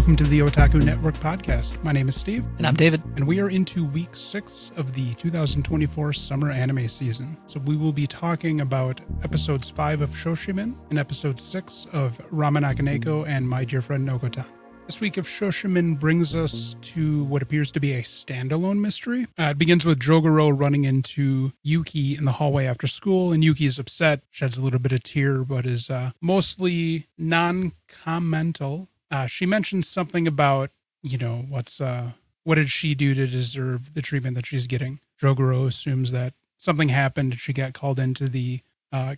welcome to the Otaku Network podcast. My name is Steve. And I'm David. And we are into week 6 of the 2024 summer anime season. So we will be talking about episodes 5 of Shoshimin and episode 6 of Ramen Akaneko and My Deer Friend Nokotan. This week of Shoshimin brings us to what appears to be a standalone mystery. It begins with Jogoro running into Yuki in the hallway after school, and Yuki is upset, sheds a little bit of tear, but is mostly non-commental. She mentions something about, what did she do to deserve the treatment that she's getting? Jogoro assumes that something happened and she got called into the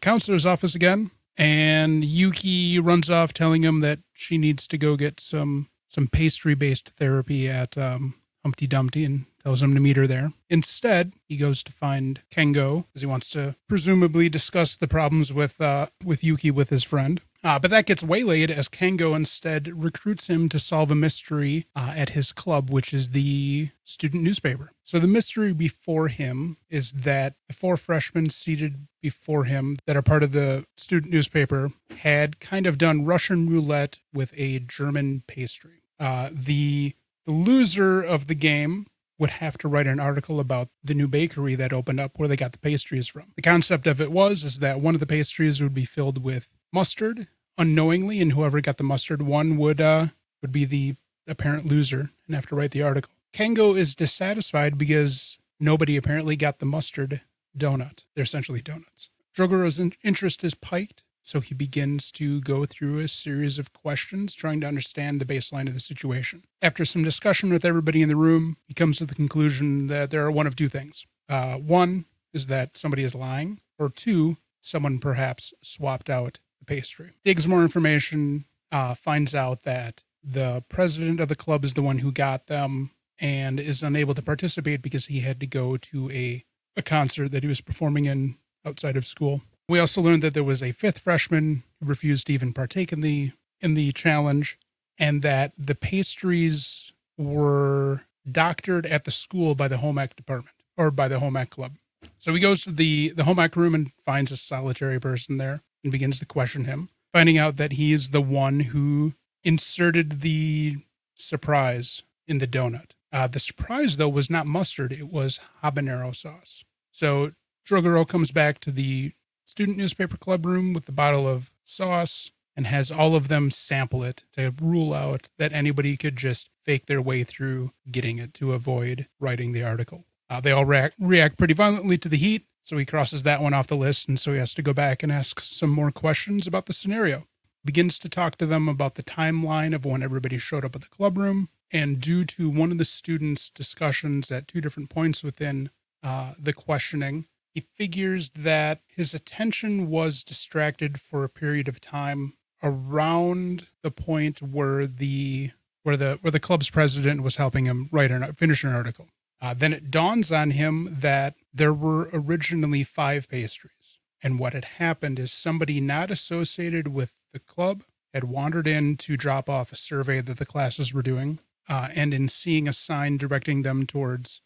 counselor's office again. And Yuki runs off telling him that she needs to go get some pastry-based therapy at Humpty Dumpty and tells him to meet her there. Instead, he goes to find Kengo because he wants to presumably discuss the problems with Yuki with his friend. But that gets waylaid as Kengo instead recruits him to solve a mystery at his club, which is the student newspaper. So the mystery before him is that the 4 freshmen seated before him that are part of the student newspaper had kind of done Russian roulette with a German pastry. The loser of the game would have to write an article about the new bakery that opened up where they got the pastries from. The concept of it is that one of the pastries would be filled with mustard unknowingly, and whoever got the mustard one would be the apparent loser and have to write the article. Kengo is dissatisfied because nobody apparently got the mustard donut. They're essentially donuts. Jogoro's interest is piqued, so he begins to go through a series of questions trying to understand the baseline of the situation. After some discussion with everybody in the room, he comes to the conclusion that there are one of two things. One is that somebody is lying, or 2, someone perhaps swapped out the pastry. Digs more information, finds out that the president of the club is the one who got them and is unable to participate because he had to go to a concert that he was performing in outside of school. We also learned that there was a 5th freshman who refused to even partake in the challenge, and that the pastries were doctored at the school by the home ec department, or by the home ec club. So he goes to the home ec room and finds a solitary person there and begins to question him, finding out that he is the one who inserted the surprise in the donut. The surprise, though, was not mustard. It was habanero sauce. So Jogoro comes back to the student newspaper club room with the bottle of sauce and has all of them sample it to rule out that anybody could just fake their way through getting it to avoid writing the article. They all react pretty violently to the heat, so he crosses that one off the list, and so he has to go back and ask some more questions about the scenario. Begins to talk to them about the timeline of when everybody showed up at the club room, and due to one of the students' discussions at 2 different points within the questioning, he figures that his attention was distracted for a period of time around the point where the club's president was helping him finish an article. Then it dawns on him that there were originally 5 pastries. And what had happened is somebody not associated with the club had wandered in to drop off a survey that the classes were doing. And in seeing a sign directing them towards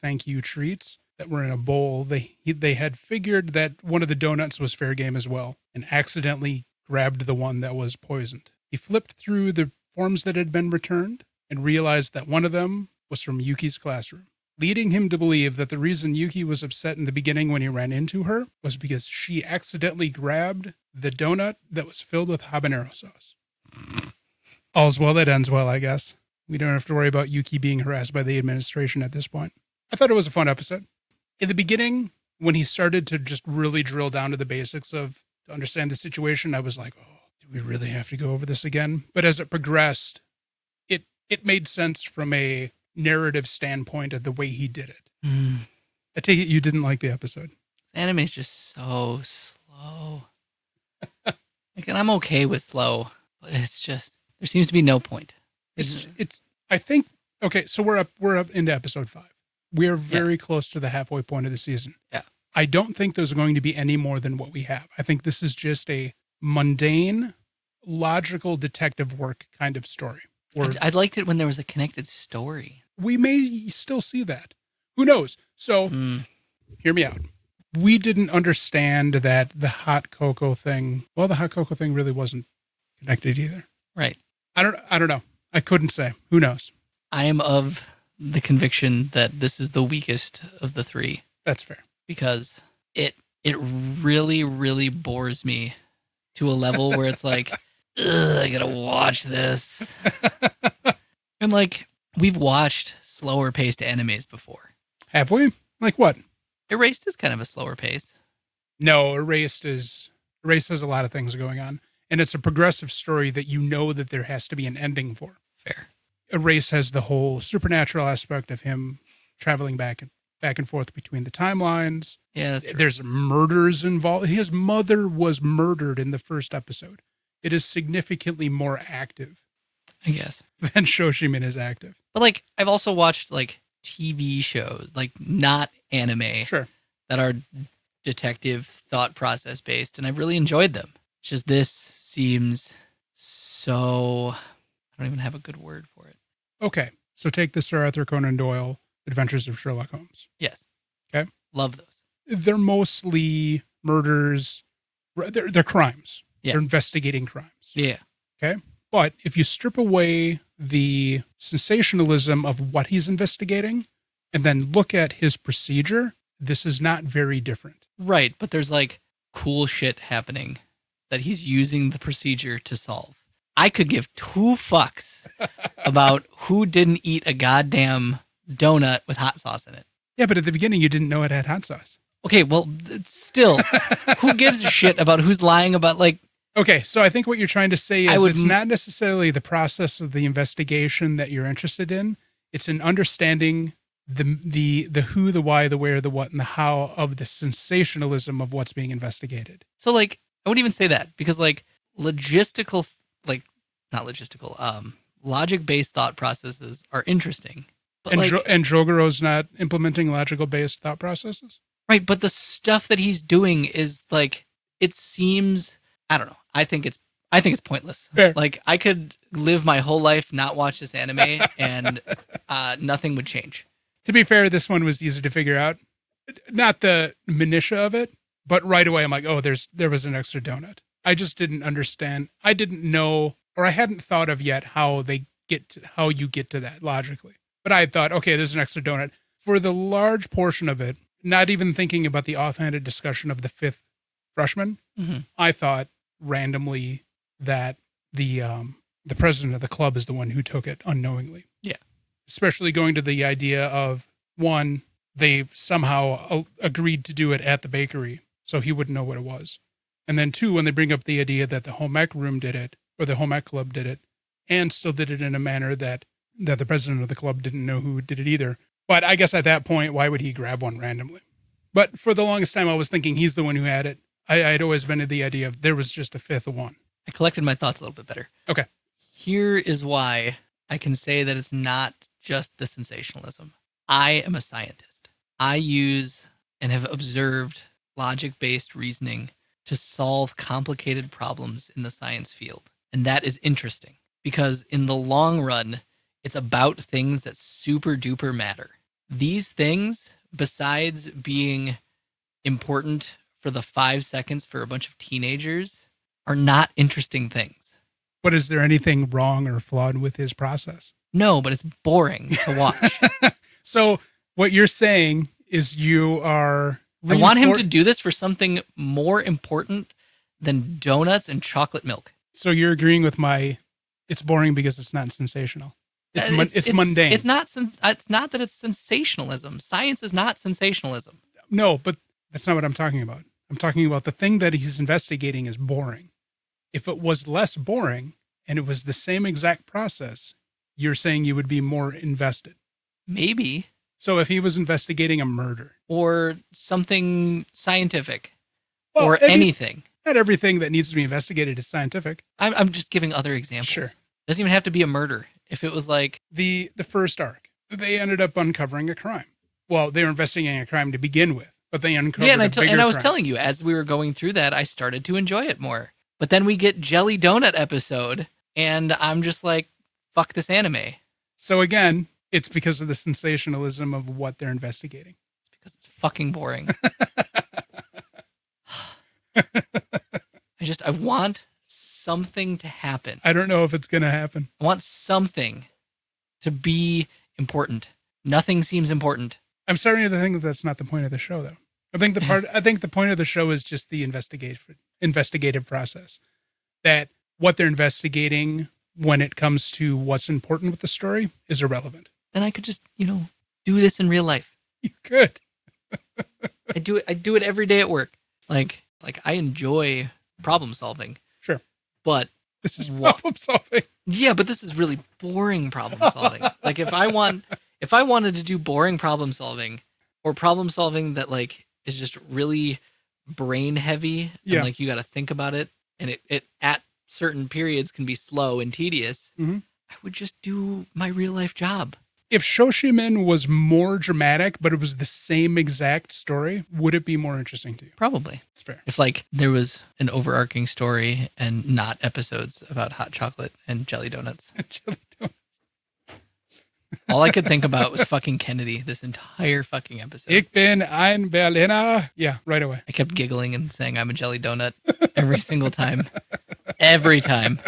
thank you treats that were in a bowl, they had figured that one of the donuts was fair game as well and accidentally grabbed the one that was poisoned. He flipped through the forms that had been returned and realized that one of them was from Yuki's classroom, leading him to believe that the reason Yuki was upset in the beginning when he ran into her was because she accidentally grabbed the donut that was filled with habanero sauce. All's well that ends well, I guess. We don't have to worry about Yuki being harassed by the administration at this point. I thought it was a fun episode. In the beginning, when he started to just really drill down to the basics to understand the situation, I was like, oh, do we really have to go over this again? But as it progressed, it made sense from a narrative standpoint of the way he did it. I take it you didn't like the episode. Anime is just so slow. And I'm okay with slow, but it's just, there seems to be no point. I think, okay, so we're up into episode 5. We are very close to the halfway point of the season. Yeah. I don't think there's going to be any more than what we have. I think this is just a mundane, logical detective work kind of story. I liked it when there was a connected story. We may still see that. Who knows? So, hear me out. We didn't understand that the hot cocoa thing, the hot cocoa thing really wasn't connected either. Right. I don't know. I couldn't say. Who knows? I am of the conviction that this is the weakest of the three That's fair. because it really, really bores me to a level where it's like, ugh, I gotta watch this. And like, we've watched slower paced animes before. Have we? Like what? Erased is kind of a slower pace. No, Erased has a lot of things going on. And it's a progressive story that you know that there has to be an ending for. Fair. Erased has the whole supernatural aspect of him traveling back and forth between the timelines. Yeah, that's true. There's murders involved. His mother was murdered in the first episode. It is significantly more active I guess. than Shoshimin is active. But like, I've also watched like TV shows, like not anime, Sure. that are detective thought process based, and I've really enjoyed them. It's just this seems so, I don't even have a good word for it. Okay. So take the Sir Arthur Conan Doyle Adventures of Sherlock Holmes. Yes. Okay. Love those. They're mostly murders. They're crimes. Yeah. They're investigating crimes. Yeah. Okay. But if you strip away the sensationalism of what he's investigating and then look at his procedure, this is not very different. Right. But there's like cool shit happening that he's using the procedure to solve. I could give two fucks about who didn't eat a goddamn donut with hot sauce in it. Yeah, but at the beginning, you didn't know it had hot sauce. Okay, well, still, who gives a shit about who's lying about, like... Okay, so I think what you're trying to say is it's m- not necessarily the process of the investigation that you're interested in. It's in understanding the who, the why, the where, the what, and the how of the sensationalism of what's being investigated. So, like, I wouldn't even say that, because, like, logistical, like, not logistical, logic-based thought processes are interesting. But And, like, and Jogoro's not implementing logical-based thought processes? right, but the stuff that he's doing is, like, it seems, I don't know, I think it's pointless. Fair. Like, I could live my whole life, not watch this anime, and nothing would change. To be fair, this one was easy to figure out. Not the minutia of it, but right away I'm like, oh, there was an extra donut. I just didn't understand. I didn't know, or I hadn't thought of yet how you get to that logically. But I had thought, okay, there's an extra donut. For the large portion of it, not even thinking about the offhanded discussion of the fifth freshman, I thought randomly that the president of the club is the one who took it unknowingly. Yeah. Especially going to the idea of, one, they somehow agreed to do it at the bakery, so he wouldn't know what it was. And then two, when they bring up the idea that the home ec room did it, or the home ec club did it, and still did it in a manner that the president of the club didn't know who did it either. But I guess at that point, why would he grab one randomly? But for the longest time, I was thinking he's the one who had it. I'd always been in the idea of there was just a fifth of one. I collected my thoughts a little bit better. Okay. Here is why I can say that it's not just the sensationalism. I am a scientist. I use and have observed logic-based reasoning to solve complicated problems in the science field. And that is interesting because in the long run, it's about things that super duper matter. These things, besides being important for the 5 seconds for a bunch of teenagers, are not interesting things. But is there anything wrong or flawed with his process? No, but it's boring to watch. So what you're saying is you are... I want him to do this for something more important than donuts and chocolate milk. So you're agreeing with my, it's boring because it's not sensational. It's mundane. It's not that it's sensationalism. Science is not sensationalism. No, but that's not what I'm talking about. I'm talking about the thing that he's investigating is boring. If it was less boring and it was the same exact process, you're saying you would be more invested. Maybe. So if he was investigating a murder. Or something scientific. Well, or anything. Not everything that needs to be investigated is scientific. I'm just giving other examples. Sure. It doesn't even have to be a murder. If it was like... The first arc, they ended up uncovering a crime. Well, they were investigating a crime to begin with, but they uncovered a bigger and I was crime. telling you, as we were going through that, I started to enjoy it more. But then we get Jelly Donut episode, and I'm just like, fuck this anime. So again, it's because of the sensationalism of what they're investigating. It's because it's fucking boring. I want something to happen. I don't know if it's going to happen. I want something to be important. Nothing seems important. I'm starting to think that's not the point of the show, though. I think the point of the show is just the investigative process. That what they're investigating when it comes to what's important with the story is irrelevant. Then I could just, do this in real life. You could. I do it every day at work. Like I enjoy problem solving. Sure. But this is problem solving. Yeah, but this is really boring problem solving. Like if I wanted to do boring problem solving or problem solving that like is just really brain heavy and like you got to think about it and it at certain periods can be slow and tedious, I would just do my real life job. If Shoshimin was more dramatic, but it was the same exact story, would it be more interesting to you? Probably. It's fair. If like there was an overarching story and not episodes about hot chocolate and jelly donuts. Jelly donuts. All I could think about was fucking Kennedy this entire fucking episode. Ich bin ein Berliner. Yeah, right away. I kept giggling and saying I'm a jelly donut every single time. Every time.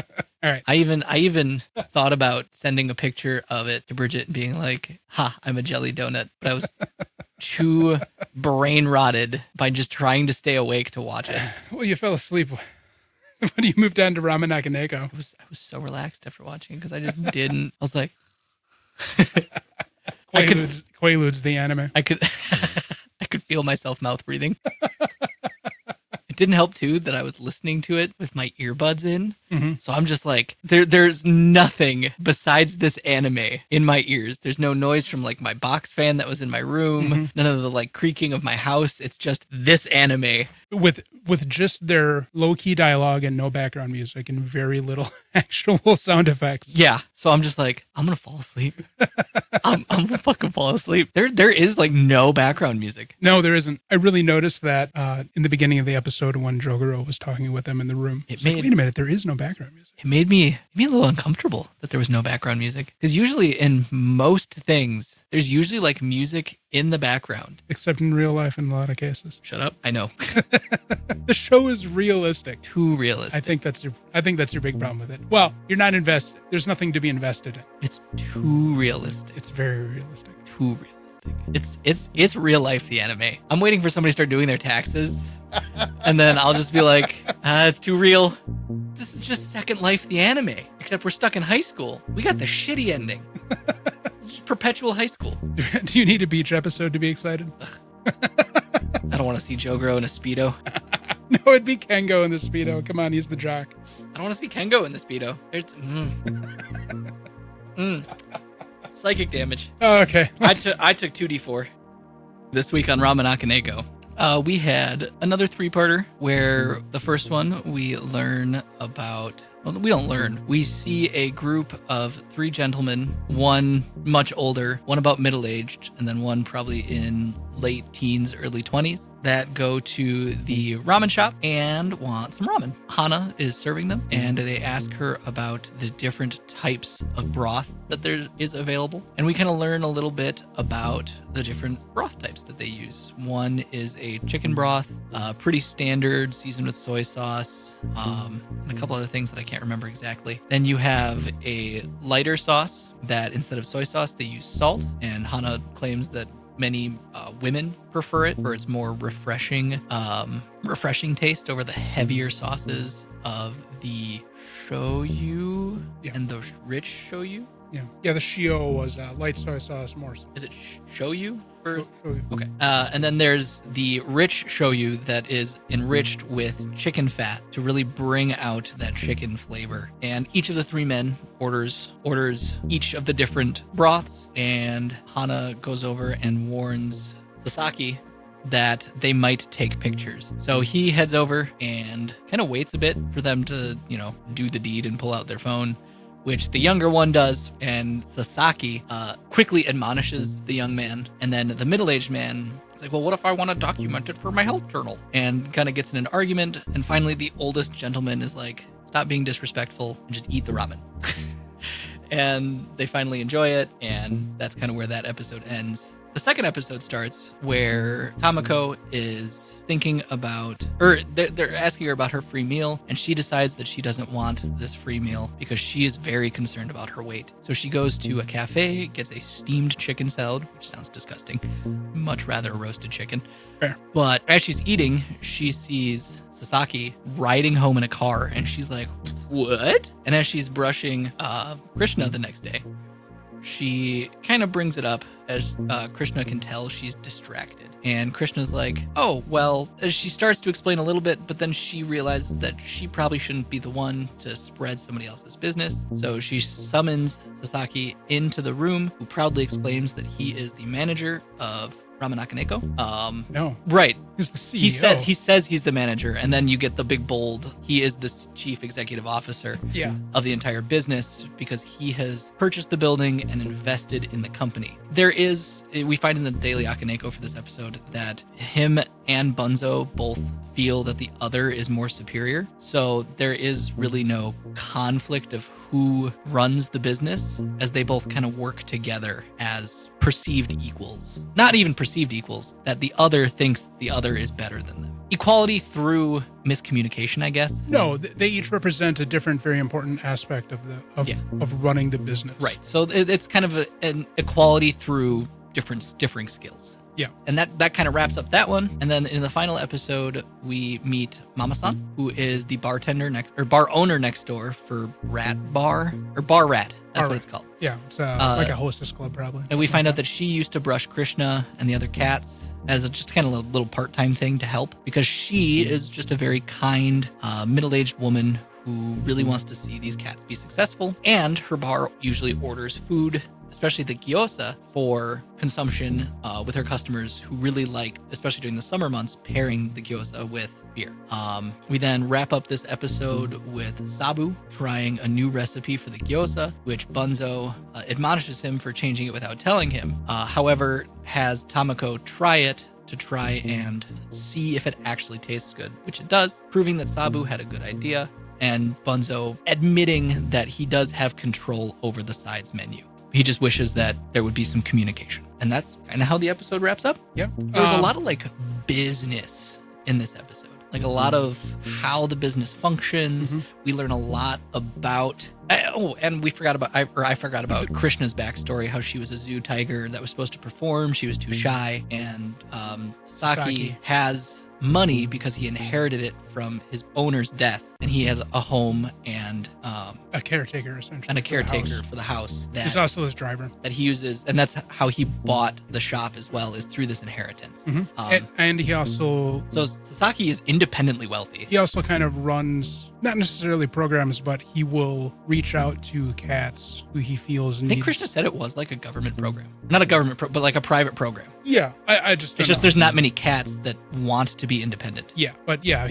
All right. I even thought about sending a picture of it to Bridget and being like, I'm a jelly donut. But I was too brain rotted by just trying to stay awake to watch it. Well, you fell asleep when you moved on to Ramen Akaneko. I was so relaxed after watching it because I just didn't. I was like, Quaaludes the anime. I could feel myself mouth breathing. It didn't help too that I was listening to it with my earbuds in. So I'm just like, there's nothing besides this anime in my ears. There's no noise from like my box fan that was in my room. None of the like creaking of my house. It's just this anime. With just their low-key dialogue and no background music and very little actual sound effects. Yeah. So I'm just like, I'm going to fall asleep. I'm going to fucking fall asleep. There is like no background music. No, there isn't. I really noticed that in the beginning of the episode when Jogoro was talking with them in the room. Wait a minute, there is no background music. It made me a little uncomfortable that there was no background music. Because usually in most things, there's usually like music in the background. Except in real life in a lot of cases. Shut up. I know. The show is realistic. Too realistic. I think that's your big problem with it. Well, you're not invested. There's nothing to be invested in. It's too realistic. It's very realistic. Too realistic. It's real life, the anime. I'm waiting for somebody to start doing their taxes. And then I'll just be like, it's too real. This is just Second Life, the anime. Except we're stuck in high school. We got the shitty ending. It's just perpetual high school. Do you need a beach episode to be excited? I don't want to see Jogoro in a Speedo. No, it'd be Kengo in the Speedo. Come on, he's the jock. I don't want to see Kengo in the Speedo. Psychic damage. Oh, okay. I took 2d4 this week on Ramen Akaneko. We had another 3-parter where the first one we learn about. Well, we don't learn. We see a group of 3 gentlemen, one much older, one about middle-aged, and then one probably in late teens, early 20s, that go to the ramen shop and want some ramen. Hana is serving them, and they ask her about the different types of broth that there is available. And we kind of learn a little bit about the different broth types that they use. One is a chicken broth, pretty standard, seasoned with soy sauce, and a couple other things that I can't remember exactly. Then you have a lighter sauce that instead of soy sauce, they use salt. And Hana claims that many women prefer it for its more refreshing taste over the heavier sauces of the shoyu and the rich shoyu. Yeah, the shio was light soy sauce, more so. Is it shoyu? Shoyu. Okay. And then there's the rich shoyu that is enriched with chicken fat to really bring out that chicken flavor. And each of the 3 men orders each of the different broths, and Hana goes over and warns Sasaki that they might take pictures. So he heads over and kind of waits a bit for them to, do the deed and pull out their phone, which the younger one does, and Sasaki quickly admonishes the young man. And then the middle-aged man is like, well, what if I want to document it for my health journal? And kind of gets in an argument. And finally, the oldest gentleman is like, stop being disrespectful and just eat the ramen. And they finally enjoy it, and that's kind of where that episode ends. The second episode starts where Tamako is thinking about, or they're asking her about her free meal, and she decides that she doesn't want this free meal because she is very concerned about her weight. So she goes to a cafe, gets a steamed chicken salad, which sounds disgusting. Much rather a roasted chicken. Fair. But as she's eating, she sees Sasaki riding home in a car, and she's like, what? And as she's brushing Krishna the next day, she kind of brings it up as Krishna can tell she's distracted. And Krishna's like, oh, well, as she starts to explain a little bit, but then she realizes that she probably shouldn't be the one to spread somebody else's business. So she summons Sasaki into the room, who proudly exclaims that he is the manager of Ramen Akaneko. No. Right. He's the CEO. He says he's the manager, and then you get the big bold, he is the chief executive officer of the entire business because he has purchased the building and invested in the company. We find in the Daily Akaneko for this episode that him and Bunzo both feel that the other is more superior. So there is really no conflict of who runs the business, as they both kind of work together as perceived equals. Not even perceived equals, that the other thinks the other is better than them. Equality through miscommunication, I guess. No, they each represent a different, very important aspect of running the business. Right. So it's kind of an equality through differing skills. Yeah. And that kind of wraps up that one. And then in the final episode, we meet Mama-san, who is the bar owner next door for Rat Bar, or Bar Rat. That's what it's called. Yeah. It's like a hostess club, probably. And we find out that she used to brush Krishna and the other cats as just kind of a little part-time thing to help, because she is just a very kind, middle-aged woman who really wants to see these cats be successful. And her bar usually orders food, especially the gyoza, for consumption with her customers who really like, especially during the summer months, pairing the gyoza with beer. We then wrap up this episode with Sabu trying a new recipe for the gyoza, which Bunzo admonishes him for changing it without telling him. However, has Tamako try it to try and see if it actually tastes good, which it does, proving that Sabu had a good idea, and Bunzo admitting that he does have control over the sides menu. He just wishes that there would be some communication. And that's kind of how the episode wraps up. Yep. There's a lot of business in this episode. Like a lot of how the business functions. Mm-hmm. We learn a lot about... and I forgot about Krishna's backstory, how she was a zoo tiger that was supposed to perform. She was too shy. And Sasaki has money because he inherited it from his owner's death, and he has a home and a caretaker, essentially, and a caretaker for the house. He's also his driver that he uses, and that's how he bought the shop as well, is through this inheritance. Mm-hmm. And he also, so Sasaki is independently wealthy. He also kind of runs, not necessarily programs, but he will reach out to cats who he feels needs. I think Krishna said it was like a government program, not a government but like a private program. Yeah, I just it's just there's not many cats that want to be independent. Yeah, but yeah,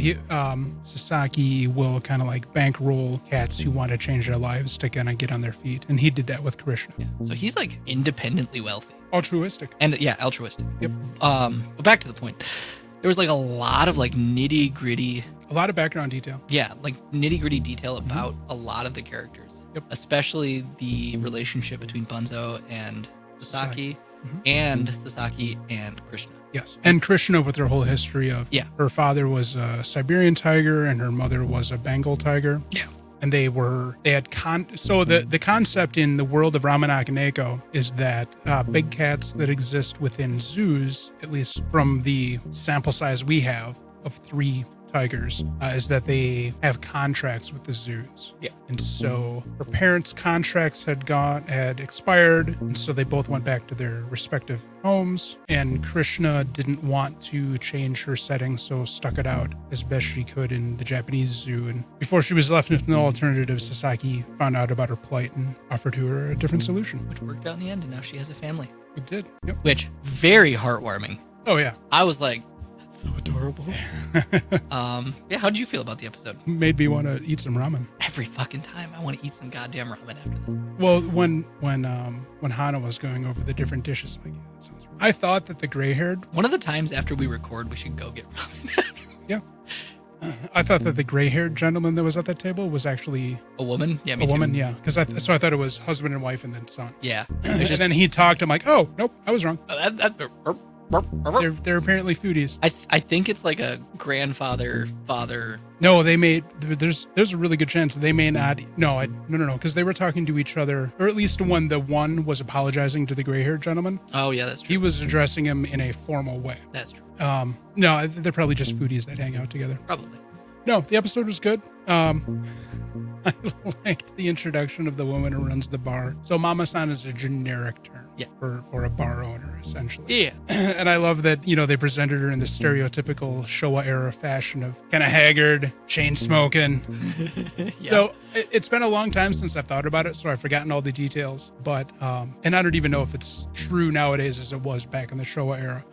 Sasaki will kind of like bankroll cats who want to change their lives to kind of get on their feet, and he did that with Krishna. Yeah. So he's like independently wealthy, altruistic, altruistic. Yep. But back to the point, there was like a lot of like nitty gritty, a lot of background detail. Yeah, like nitty gritty detail about a lot of the characters. Yep. Especially the relationship between Bunzo and Sasaki. And Sasaki and Krishna. Yes. And Krishna, with her whole history of her father was a Siberian tiger and her mother was a Bengal tiger. Yeah. And so the concept in the world of Ramen Akaneko is that big cats that exist within zoos, at least from the sample size we have of 3 tigers, is that they have contracts with the zoos. Yeah. And so her parents' contracts had expired, and so they both went back to their respective homes, and Krishna didn't want to change her setting, so stuck it out as best she could in the Japanese zoo. And before she was left with no alternative, Sasaki found out about her plight and offered to her a different solution. Which worked out in the end, and now she has a family. It did. Yep. Which, very heartwarming. Oh, yeah. I was like, so adorable. How did you feel about the episode? Made me want to eat some ramen. Every fucking time I want to eat some goddamn ramen after this. Well, when Hana was going over the different dishes, I'm like, yeah, that sounds right. I thought that the gray-haired... One of the times after we record, we should go get ramen. Yeah. I thought that the gray-haired gentleman that was at that table was actually A woman? Yeah, me a too. woman. Yeah, because so I thought it was husband and wife and then son. Yeah. And It's just, then he talked. I'm like, oh nope, I was wrong. I They're apparently foodies. think it's like a grandfather, father. No, they made. There's a really good chance they may not. No, because they were talking to each other, or at least when the one was apologizing to the gray-haired gentleman, Oh, yeah, that's true. he was addressing him in a formal way. That's true. No, they're probably just foodies that hang out together. Probably. No, the episode was good. I liked the introduction of the woman who runs the bar. So Mama-san is a generic term for a bar owner, essentially. Yeah. And I love that, they presented her in the stereotypical Showa era fashion of kind of haggard, chain smoking. Yeah. So it's been a long time since I've thought about it, so I've forgotten all the details. But, and I don't even know if it's true nowadays as it was back in the Showa era.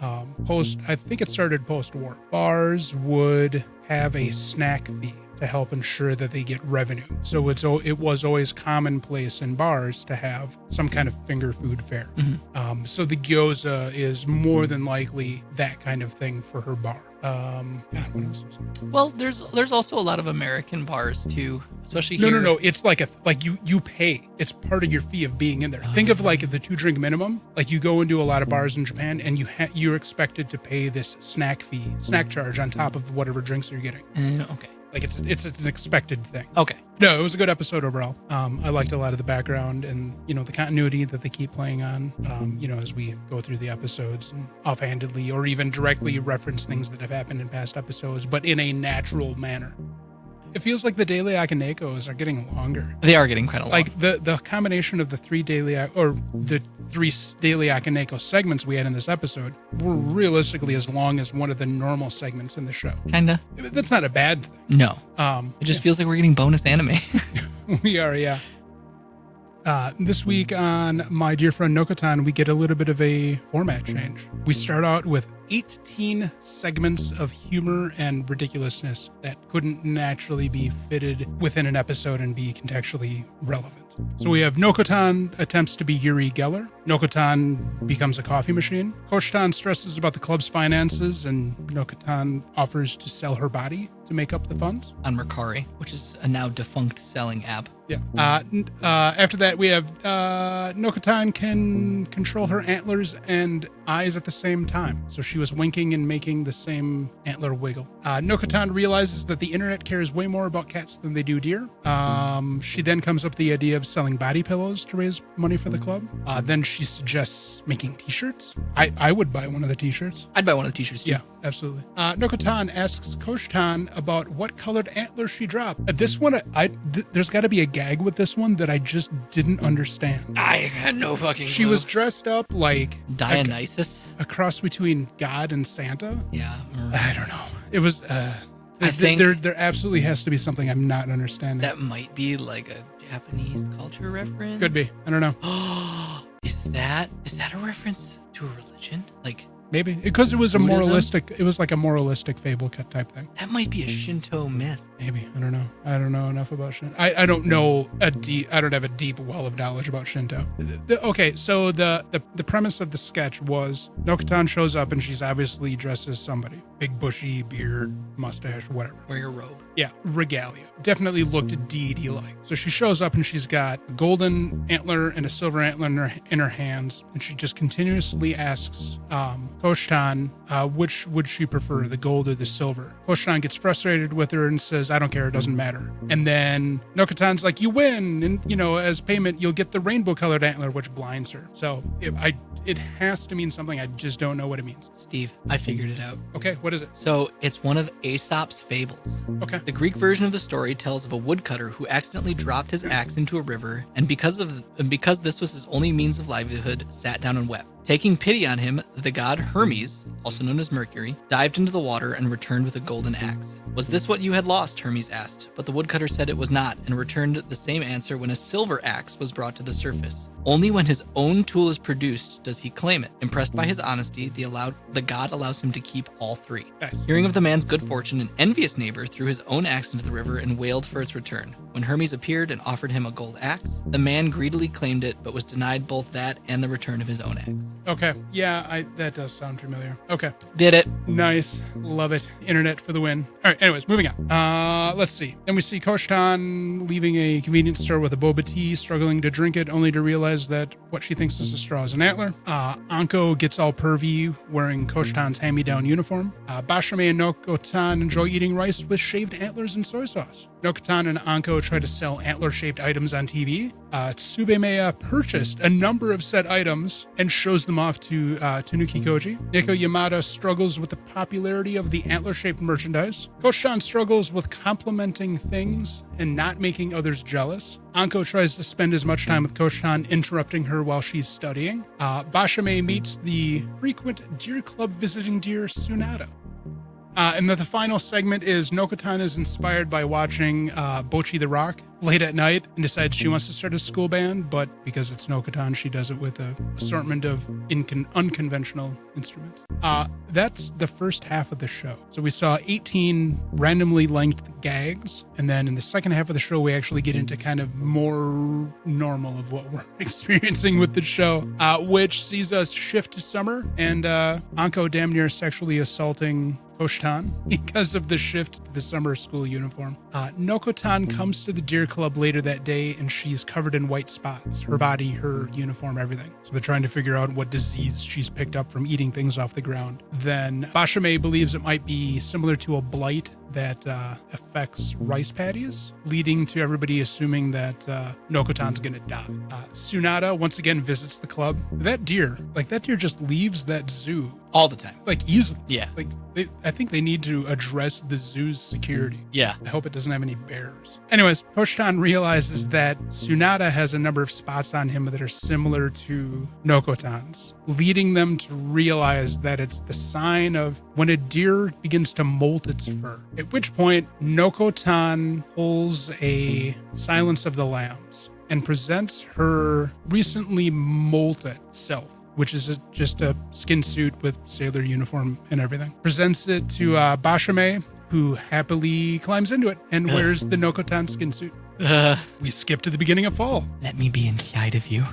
I think it started post-war. Bars would have a snack fee to help ensure that they get revenue. So it was always commonplace in bars to have some kind of finger food fare. Mm-hmm. So the gyoza is more than likely that kind of thing for her bar. What else? Well, there's also a lot of American bars too, especially No, here. no. It's like you pay. It's part of your fee of being in there. Think of like the 2-drink minimum. Like you go into a lot of bars in Japan and you're expected to pay this snack charge on top of whatever drinks you're getting. Okay. Like it's an expected thing. Okay. No, it was a good episode overall. I liked a lot of the background and, the continuity that they keep playing on, as we go through the episodes and offhandedly or even directly reference things that have happened in past episodes, but in a natural manner. It feels like the daily Akanekos are getting longer. They are getting kind of long. Like the combination of the three daily Akaneko segments we had in this episode were realistically as long as one of the normal segments in the show. Kinda. That's not a bad thing. No. It just feels like we're getting bonus anime. We are, yeah. This week on My Deer Friend Nokotan, we get a little bit of a format change. We start out with 18 segments of humor and ridiculousness that couldn't naturally be fitted within an episode and be contextually relevant. So we have Nokotan attempts to be Yuri Geller. Nokotan becomes a coffee machine. Koshtan stresses about the club's finances, and Nokotan offers to sell her body to make up the funds. On Mercari, which is a now defunct selling app. Yeah. After that, we have Nokotan can control her antlers and eyes at the same time. So she was winking and making the same antler wiggle. Nokotan realizes that the internet cares way more about cats than they do deer. She then comes up with the idea of selling body pillows to raise money for the club. Then she suggests making t-shirts. I would buy one of the t-shirts. I'd buy one of the t-shirts too. Yeah, absolutely. Nokotan asks Koshtan about what colored antler she dropped. This one, there's got to be a gag with this one that I just didn't understand. I had no fucking She clue. was dressed up like Dionysus? a cross between God and Santa. Yeah. I don't know. It was. I think there absolutely has to be something I'm not understanding. that might be like a Japanese culture reference. Could be. I don't know. Is that a reference to a religion? Like Maybe because it was a Buddhism? moralistic. It was like a moralistic fable type thing. that might be a Shinto myth. Maybe. I don't know. I don't know enough about Shinto. I don't know I don't have a deep well of knowledge about Shinto. Okay, so the premise of the sketch was Nokotan shows up and she's obviously dressed as somebody. Big bushy beard, mustache, whatever. Wearing a robe. Yeah, regalia. Definitely looked deity-like. So she shows up and she's got a golden antler and a silver antler in her hands, and she just continuously asks Koshtan which would she prefer, the gold or the silver. Koshtan gets frustrated with her and says, I don't care, it doesn't matter. And then Nokotan's like, you win, and as payment you'll get the rainbow-colored antler, which blinds her. So it has to mean something. I just don't know what it means. Steve, I figured it out. Okay, what is it? So it's one of Aesop's fables. Okay. The Greek version of the story tells of a woodcutter who accidentally dropped his axe into a river, and because this was his only means of livelihood, sat down and wept. Taking pity on him, the god Hermes, also known as Mercury, dived into the water and returned with a golden axe. Was this what you had lost? Hermes asked, but the woodcutter said it was not, and returned the same answer when a silver axe was brought to the surface. Only when his own tool is produced does he claim it. Impressed by his honesty, the god allows him to keep all three. Nice. Hearing of the man's good fortune, an envious neighbor threw his own axe into the river and wailed for its return. When Hermes appeared and offered him a gold axe, the man greedily claimed it, but was denied both that and the return of his own axe. Okay. Yeah, that does sound familiar. Okay. Did it. Nice. Love it. Internet for the win. All right. Anyways, moving on. Let's see. Then we see Koshtan leaving a convenience store with a boba tea, struggling to drink it, only to realize that what she thinks is a straw is an antler. Anko gets all pervy wearing Koshtan's hand-me-down uniform. Bashame and Nokotan enjoy eating rice with shaved antlers and soy sauce. Nokotan and Anko try to sell antler-shaped items on TV. Tsubemeya purchased a number of said items and shows them off to Tanuki Koji. Neko Yamada struggles with the popularity of the antler-shaped merchandise. Koshtan struggles with complimenting things and not making others jealous. Anko tries to spend as much time with Koshtan, interrupting her while she's studying. Bashame meets the frequent Deer Club visiting deer, Tsunade. And then the final segment is Nokotan is inspired by watching Bocchi the Rock late at night and decides she wants to start a school band, but because it's Nokotan, she does it with an assortment of unconventional instruments. That's the first half of the show. So we saw 18 randomly length gags, and then in the second half of the show, we actually get into kind of more normal of what we're experiencing with the show, which sees us shift to summer, and Anko damn near sexually assaulting Koshtan because of the shift to the summer school uniform. Nokotan comes to the Deer Club later that day, and she's covered in white spots. Her body, her uniform, everything. So they're trying to figure out what disease she's picked up from eating things off the ground. Then Bashame believes it might be similar to a blight that affects rice paddies, leading to everybody assuming that Nokotan's gonna die. Tsunade once again visits the club. That deer just leaves that zoo All the time. like easily. Yeah. Like I think they need to address the zoo's security. Yeah. I hope it doesn't have any bears. Anyways, Koshtan realizes that Tsunade has a number of spots on him that are similar to Nokotan's, leading them to realize that it's the sign of when a deer begins to molt its fur. At which point, Nokotan pulls a Silence of the Lambs and presents her recently molted self, which is just a skin suit with sailor uniform and everything. Presents it to Bashame, who happily climbs into it and wears the Nokotan skin suit. We skip to the beginning of fall. Let me be inside of you.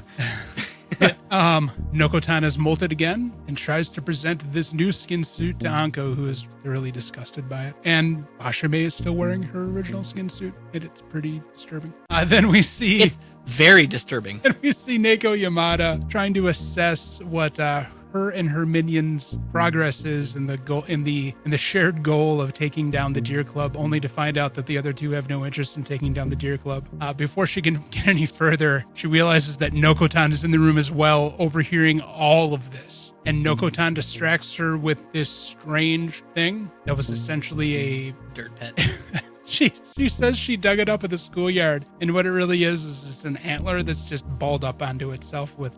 Nokotan is molted again and tries to present this new skin suit to Anko, who is thoroughly disgusted by it. And Bashame is still wearing her original skin suit, and it's pretty disturbing. Then we see... It's very disturbing. And we see Neko Yamada trying to assess what her and her minions' progress is in the goal, in the shared goal of taking down the Deer Club, only to find out that the other two have no interest in taking down the Deer Club. Before she can get any further, she realizes that Nokotan is in the room as well, overhearing all of this. And Nokotan distracts her with this strange thing that was essentially a Dirt pet. She says she dug it up at the schoolyard, and what it really is it's an antler that's just balled up onto itself with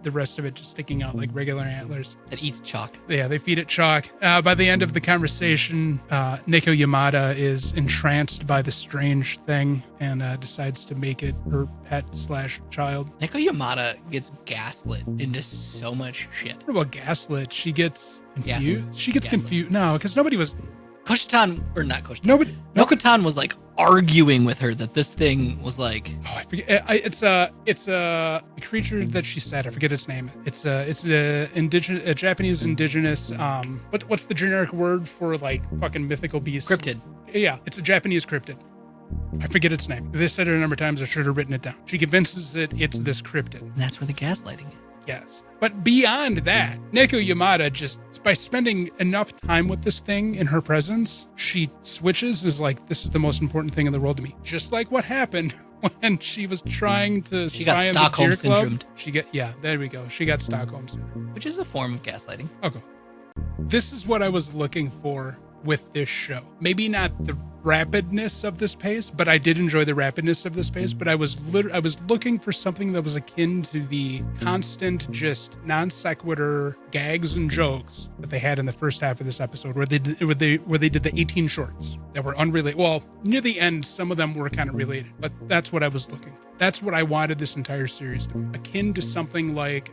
the rest of it just sticking out like regular antlers. That eats chalk. Yeah, they feed it chalk. By the end of the conversation, Neko Yamada is entranced by the strange thing and decides to make it her pet/child. Neko Yamada gets gaslit into so much shit. What about gaslit? She gets confused. Gaslit. She gets Gaslit. confused. No, because nobody was... Koshtan, or not Koshtan. Nobody... Nokotan was like arguing with her that this thing was like... Oh, I forget. It's a creature that she said. I forget its name. It's a Japanese indigenous. What's the generic word for like fucking mythical beasts? Cryptid. Yeah, it's a Japanese cryptid. I forget its name. They said it a number of times. I should have written it down. She convinces it it's this cryptid. And that's where the gaslighting is. Yes. But beyond that, Neko Yamada just, by spending enough time with this thing in her presence, she switches, is like, this is the most important thing in the world to me. Just like what happened when she was trying to She got spy on the Stockholm Deer Club. syndromed. Yeah, there we go. She got Stockholm syndrome. Which is a form of gaslighting. Okay. This is what I was looking for with this show. Maybe not the rapidness of this pace, but I did enjoy the rapidness of this pace. But I was looking for something that was akin to the constant, just non sequitur gags and jokes that they had in the first half of this episode, where they did the 18 shorts that were unrelated. Well, near the end, some of them were kind of related, but that's what I was looking for. That's what I wanted this entire series to be, akin to something like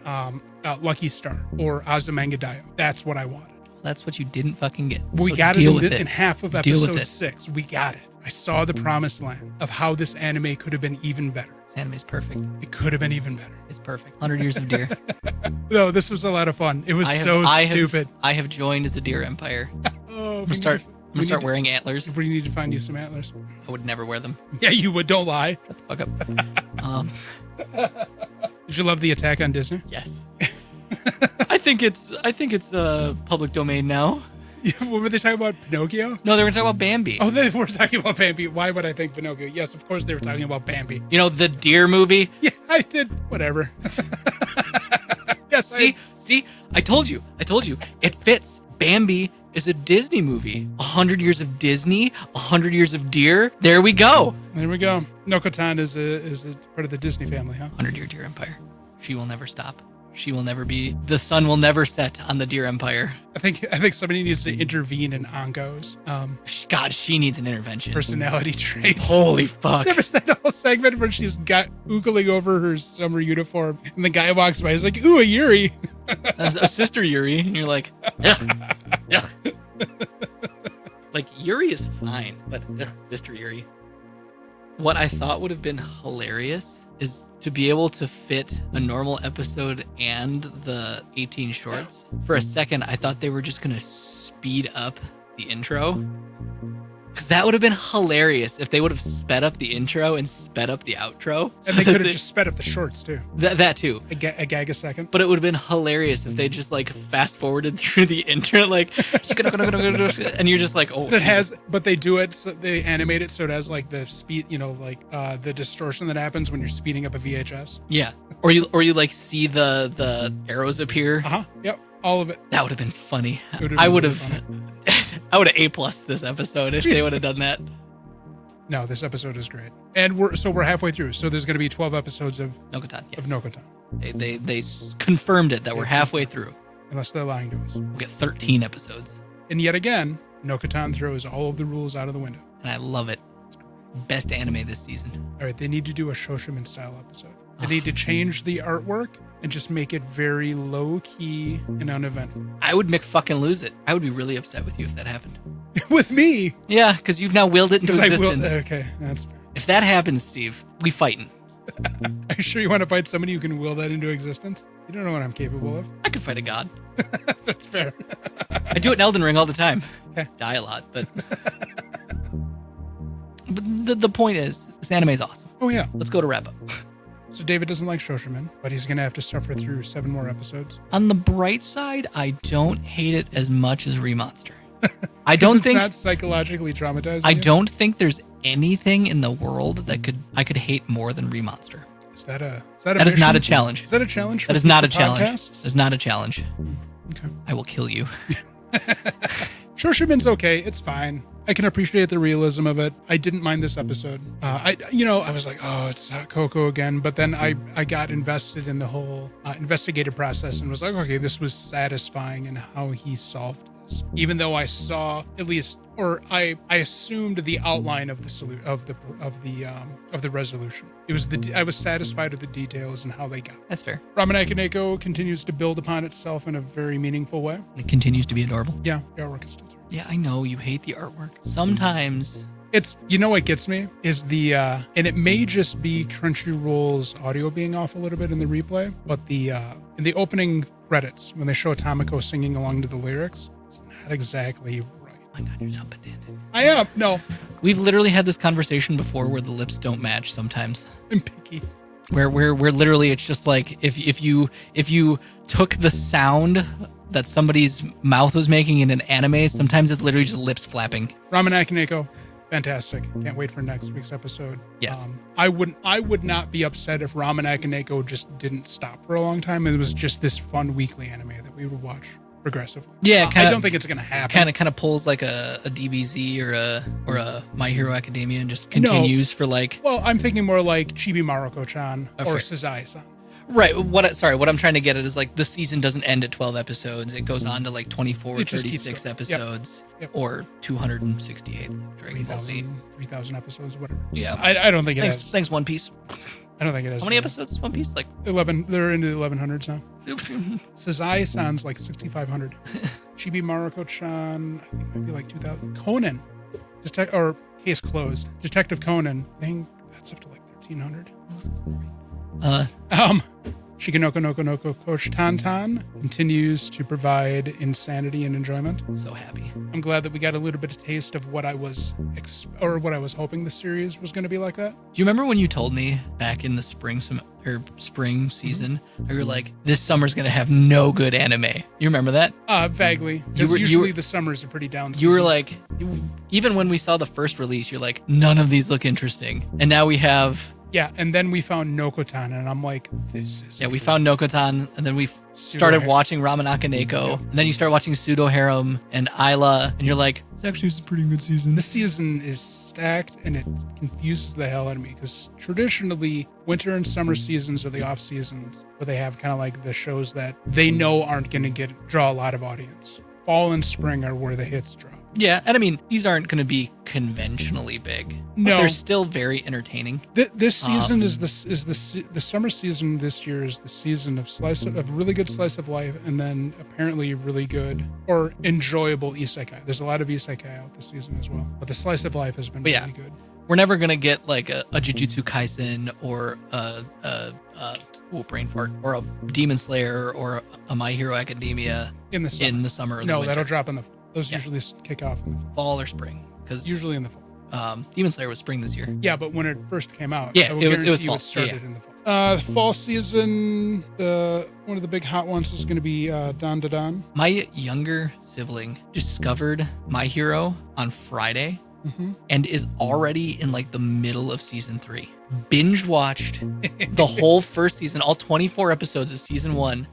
Lucky Star or Azumanga Daioh. That's what I wanted. That's what you didn't fucking get. We So got deal it with in half of Deal with episode it. 6. We got it. I I saw the promised land of how this anime could have been even better. This anime's perfect. It could have been even better. It's perfect. 100 Years of Deer. No, this was a lot of fun. It was stupid. I have joined the Deer Empire. Oh, I'm gonna start wearing antlers. We need to find you some antlers. I would never wear them. Yeah, you would. Don't lie. Shut the fuck up. Did you love the attack on Disney? Yes. I think it's public domain now. What were they talking about? Pinocchio? No, they were talking about Bambi. Oh, they were talking about Bambi. Why would I think Pinocchio? Yes, of course they were talking about Bambi. You know, the Deer movie? Yeah, I did. Whatever. Yes. See? I told you. It fits. Bambi is a Disney movie. 100 years of Disney, 100 years of Deer. There we go. There we go. Nokotan is a part of the Disney family, huh? 100-year Deer Empire. She will never stop. She will never be. The sun will never set on the Deer Empire. I think somebody needs to intervene in Anko's God, she needs an intervention. personality traits. Holy fuck. There was that whole segment where she's got oogling over her summer uniform, and the guy walks by. He's like, "Ooh, a Yuri." As a sister Yuri, and you're like, ugh, ugh. Like, Yuri is fine, but ugh, sister Yuri. What I thought would have been hilarious is to be able to fit a normal episode and the 18 shorts. For a second, I thought they were just going to speed up the intro. Because that would have been hilarious if they would have sped up the intro and sped up the outro. And they could have just sped up the shorts too. That too. A gag a second. But it would have been hilarious if they just like fast forwarded through the intro, like, and you're just like, oh. It has, but they do it. So they animate it so it has like the speed, the distortion that happens when you're speeding up a VHS. Yeah, or you like see the arrows appear. Yep. All of it. That would have been funny. I would have A+ this episode if they would have done that. No, this episode is great, and we're halfway through. So there's going to be 12 episodes of Nokotan. Yes. of Nokotan. They confirmed it that we're halfway through. Unless they're lying to us. We'll get 13 episodes, And yet again, Nokotan throws all of the rules out of the window. and I love it. Best anime this season. All right, they need to do a Shoshimin style episode. They need to change the artwork and just make it very low key and uneventful. I would McFucking lose it. I would be really upset with you if that happened. With me, Yeah, because you've now willed it into because I existence. will. Okay, that's fair. If that happens, Steve, we fighting. Are you sure you want to fight somebody who can will that into existence? You don't know what I'm capable of. I could fight a god. That's fair. I do it in Elden Ring all the time. Okay. Die a lot, but the point is, this anime is awesome. Oh yeah. Let's go to wrap up. So David doesn't like Shoshimin, but he's gonna have to suffer through 7 more episodes. On the bright side, I don't hate it as much as Remonster. I don't think it's not psychologically traumatizing. I you? don't think there's anything in the world that I could hate more than Remonster. That is not a challenge. Is that a challenge? That is not a future challenge. podcasts? That is not a challenge. Okay. I will kill you. Shoshimin's okay. It's fine. I can appreciate the realism of it. I didn't mind this episode. I was like, oh, it's Coco again. But then I got invested in the whole investigative process and was like, okay, this was satisfying in how he solved this. Even though I saw at least, or I assumed the outline of the resolution. It was I was satisfied with the details and how they got. That's fair. Ramen Akaneko continues to build upon itself in a very meaningful way. It continues to be adorable. Yeah, the artwork is still terrible. Yeah, I know you hate the artwork. Sometimes It's, what gets me is and it may just be Crunchyroll's audio being off a little bit in the replay, but in the opening credits, when they show Tamako singing along to the lyrics, it's not exactly right. oh my god, you're so pedantic. I am. No, We've literally had this conversation before where the lips don't match sometimes. I'm picky. Where literally it's just like if you took the sound that somebody's mouth was making in an anime, sometimes it's literally just lips flapping. Ramen Akaneko, fantastic. Can't wait for next week's episode. Yes. I would not be upset if Ramen Akaneko just didn't stop for a long time and it was just this fun weekly anime that we would watch progressively. Yeah, I don't think it's gonna happen. Kind of pulls like a DBZ or a My Hero Academia and just continues for like. Well, I'm thinking more like Chibi Maruko-chan Oh, or fair. Sazai-san. Right. What I'm trying to get at is like the season doesn't end at 12 episodes. It goes on to like 24, It just keeps 36 going. episodes Yep. or 268 like Dragon Ball Z. 3,000 episodes, whatever. Yeah. I don't think it has. Thanks, One Piece. I don't think it has. How many episodes is One Piece? Like 11. They're into the 1100s now. Sazai-san's like 6,500. Chibi Maruko-chan, I think might be like 2,000. Conan, or case closed. Detective Conan, I think that's up to like 1,300. Shikinoko Noko Noko Coach Tantan continues to provide insanity and enjoyment. So happy. I'm glad that we got a little bit of taste of what I was what I was hoping the series was going to be like that. Do you remember when you told me back in the spring season, you were like, this summer's gonna have no good anime? You remember that? Vaguely. Because usually the summers are pretty down season. You were like, even when we saw the first release, you're like, none of these look interesting. And now we have... Yeah, and then we found Nokotan, and I'm like, this is... Yeah, we found Nokotan, and then we started watching Ramen Akaneko, and then you start watching Pseudo Harem and Isla, and you're like, it's actually a pretty good season. This season is stacked, and it confuses the hell out of me, because traditionally, winter and summer seasons are the off seasons, where they have kind of like the shows that they know aren't going to draw a lot of audience. Fall and spring are where the hits drop. Yeah, and I mean, these aren't going to be conventionally big. No, but they're still very entertaining. This season is the summer season. This year is the season of really good slice of life, and then apparently really good or enjoyable isekai. There's a lot of isekai out this season as well, but the slice of life has been really good. We're never gonna get like a Jujutsu Kaisen or brain fart, or a Demon Slayer or a My Hero Academia in the summer. Or no, winter. that'll drop in the fall. Those usually kick off in the fall or spring, because usually in the fall. Demon Slayer was spring this year. Yeah, but when it first came out, it was fall. It started in the fall. Fall season, one of the big hot ones is going to be Dan Da Dan. My younger sibling discovered My Hero on Friday. Mm-hmm. And is already in like the middle of season 3. Binge watched the whole first season, all 24 episodes of season 1,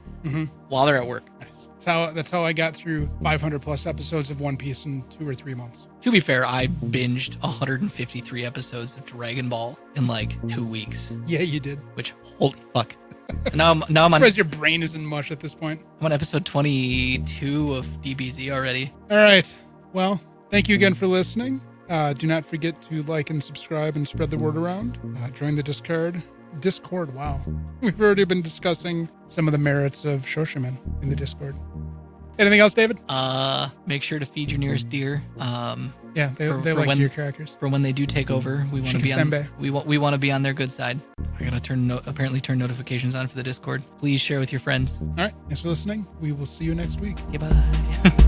while they're at work. Nice. That's how I got through 500 plus episodes of One Piece in 2 or 3 months. To be fair, I binged 153 episodes of Dragon Ball in like 2 weeks. Yeah, you did. Which, holy fuck. Now I'm surprised your brain isn't mush at this point. I'm on episode 22 of DBZ already. All right. Well, thank you again for listening. Do not forget to like and subscribe and spread the word around. Join the Discord. Wow. We've already been discussing some of the merits of Shoshimin in the Discord. Anything else, David? Make sure to feed your nearest deer. Yeah, they like deer crackers. For when they do take over, we want to be on. We want to be on their good side. I gotta turn notifications on for the Discord. Please share with your friends. All right. Thanks for listening. We will see you next week. Goodbye.